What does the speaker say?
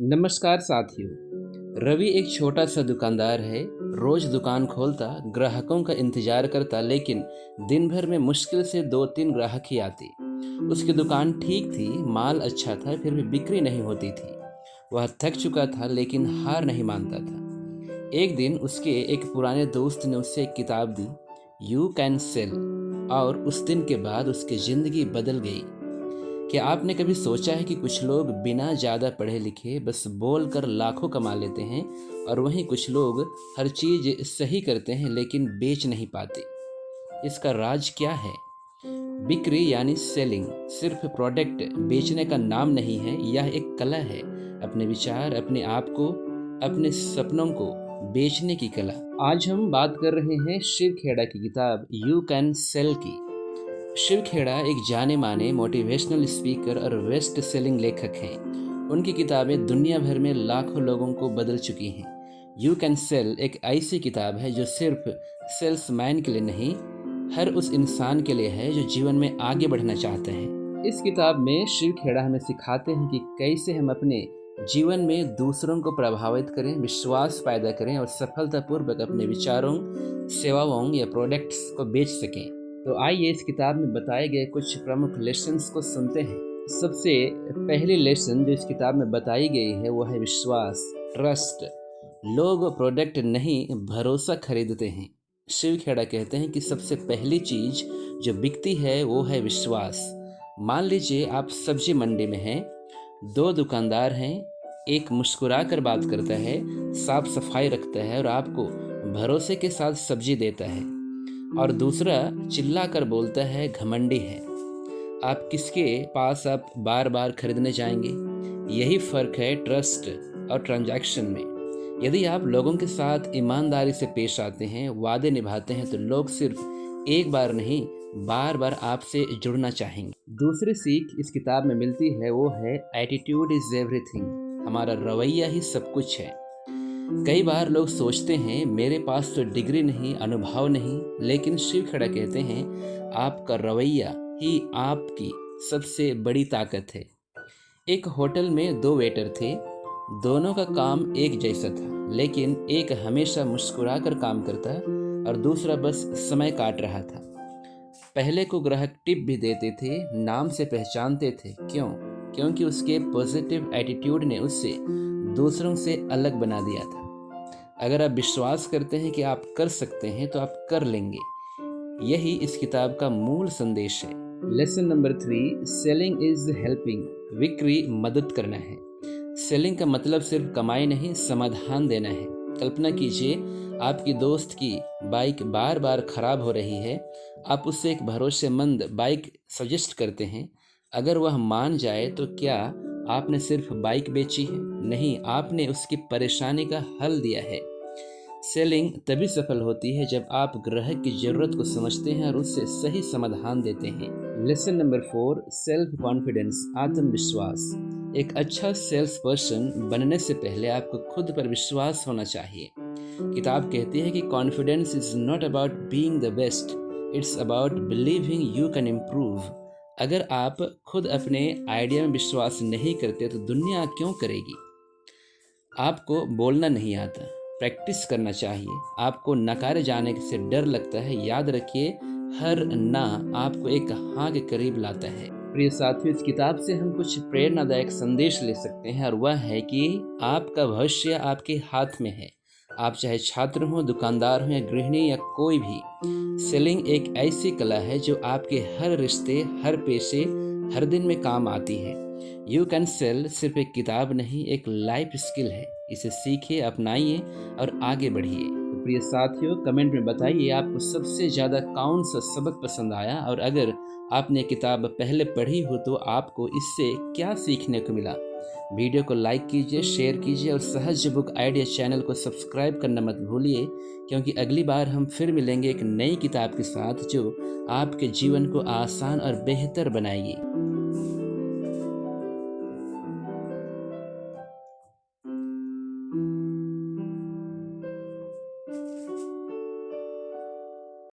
नमस्कार साथियों। रवि एक छोटा सा दुकानदार है। रोज दुकान खोलता, ग्राहकों का इंतजार करता, लेकिन दिन भर में मुश्किल से 2-3 ग्राहक ही आते। उसकी दुकान ठीक थी, माल अच्छा था, फिर भी बिक्री नहीं होती थी। वह थक चुका था लेकिन हार नहीं मानता था। एक दिन उसके एक पुराने दोस्त ने उससे एक किताब दी, यू कैन सेल, और उस दिन के बाद उसकी जिंदगी बदल गई। क्या आपने कभी सोचा है कि कुछ लोग बिना ज़्यादा पढ़े लिखे बस बोल कर लाखों कमा लेते हैं, और वहीं कुछ लोग हर चीज़ सही करते हैं लेकिन बेच नहीं पाते? इसका राज क्या है? बिक्री यानी सेलिंग सिर्फ प्रोडक्ट बेचने का नाम नहीं है, यह एक कला है। अपने विचार, अपने आप को, अपने सपनों को बेचने की कला। आज हम बात कर रहे हैं शिव खेड़ा की किताब यू कैन सेल की। शिव खेड़ा एक जाने माने मोटिवेशनल स्पीकर और बेस्ट सेलिंग लेखक हैं। उनकी किताबें दुनिया भर में लाखों लोगों को बदल चुकी हैं। यू कैन सेल एक ऐसी किताब है जो सिर्फ सेल्समैन के लिए नहीं, हर उस इंसान के लिए है जो जीवन में आगे बढ़ना चाहते हैं। इस किताब में शिव खेड़ा हमें सिखाते हैं कि कैसे हम अपने जीवन में दूसरों को प्रभावित करें, विश्वास पैदा करें और सफलतापूर्वक अपने विचारों, सेवाओं या प्रोडक्ट्स को बेच सकें। तो आइए इस किताब में बताए गए कुछ प्रमुख लेसन्स को सुनते हैं। सबसे पहली लेसन जो इस किताब में बताई गई है वो है विश्वास, ट्रस्ट। लोग प्रोडक्ट नहीं, भरोसा खरीदते हैं। शिव खेड़ा कहते हैं कि सबसे पहली चीज जो बिकती है वो है विश्वास। मान लीजिए आप सब्जी मंडी में हैं, दो दुकानदार हैं। एक मुस्कुरा कर बात करता है, साफ सफाई रखता है और आपको भरोसे के साथ सब्जी देता है, और दूसरा चिल्ला कर बोलता है, घमंडी है। आप किसके पास आप बार बार खरीदने जाएंगे? यही फर्क है ट्रस्ट और ट्रांजैक्शन में। यदि आप लोगों के साथ ईमानदारी से पेश आते हैं, वादे निभाते हैं, तो लोग सिर्फ एक बार नहीं, बार बार आपसे जुड़ना चाहेंगे। दूसरी सीख इस किताब में मिलती है वो है एटीट्यूड इज एवरीथिंग। हमारा रवैया ही सब कुछ है। कई बार लोग सोचते हैं मेरे पास तो डिग्री नहीं, अनुभव नहीं, लेकिन शिव खेड़ा कहते हैं आपका रवैया ही आपकी सबसे बड़ी ताकत है। एक होटल में दो वेटर थे। दोनों का काम एक जैसा था, लेकिन एक हमेशा मुस्कुराकर काम करता और दूसरा बस समय काट रहा था। पहले को ग्राहक टिप भी देते थे, नाम से पहचानते थे। क्यों? क्योंकि उसके पॉजिटिव एटीट्यूड ने उससे दूसरों से अलग बना दिया था। अगर आप विश्वास करते हैं कि आप कर सकते हैं तो आप कर लेंगे। यही इस किताब का मूल संदेश है। Lesson number 3, selling is helping. बिक्री मदद करना है। सेलिंग का मतलब सिर्फ कमाई नहीं, समाधान देना है। कल्पना कीजिए आपकी दोस्त की बाइक बार बार खराब हो रही है। आप उससे एक भरोसेमंद बाइक सजेस्ट करते हैं। अगर वह मान जाए तो क्या आपने सिर्फ बाइक बेची है? नहीं, आपने उसकी परेशानी का हल दिया है। सेलिंग तभी सफल होती है जब आप ग्राहक की जरूरत को समझते हैं और उससे सही समाधान देते हैं। लेसन नंबर 4, सेल्फ कॉन्फिडेंस, आत्मविश्वास। एक अच्छा सेल्स पर्सन बनने से पहले आपको खुद पर विश्वास होना चाहिए। किताब कहती है कि confidence is not about being the best, it's about believing you can improve. अगर आप खुद अपने आइडिया में विश्वास नहीं करते तो दुनिया क्यों करेगी? आपको बोलना नहीं आता, प्रैक्टिस करना चाहिए। आपको नकारे जाने से डर लगता है, याद रखिए हर ना आपको एक हाँ के करीब लाता है। प्रिय साथियों, इस किताब से हम कुछ प्रेरणादायक संदेश ले सकते हैं, और वह है कि आपका भविष्य आपके हाथ में है। आप चाहे छात्र हो, दुकानदार हो या गृहिणी या कोई भी, सेलिंग एक ऐसी कला है जो आपके हर रिश्ते, हर पेशे, हर दिन में काम आती है। यू कैन सेल सिर्फ एक किताब नहीं, एक लाइफ स्किल है। इसे सीखिए, अपनाइए और आगे बढ़िए। तो प्रिय साथियों, कमेंट में बताइए आपको सबसे ज़्यादा कौन सा सबक पसंद आया, और अगर आपने किताब पहले पढ़ी हो तो आपको इससे क्या सीखने को मिला। वीडियो को लाइक कीजिए, शेयर कीजिए और सहज बुक आइडिया चैनल को सब्सक्राइब करना मत भूलिए, क्योंकि अगली बार हम फिर मिलेंगे एक नई किताब के साथ जो आपके जीवन को आसान और बेहतर बनाएगी।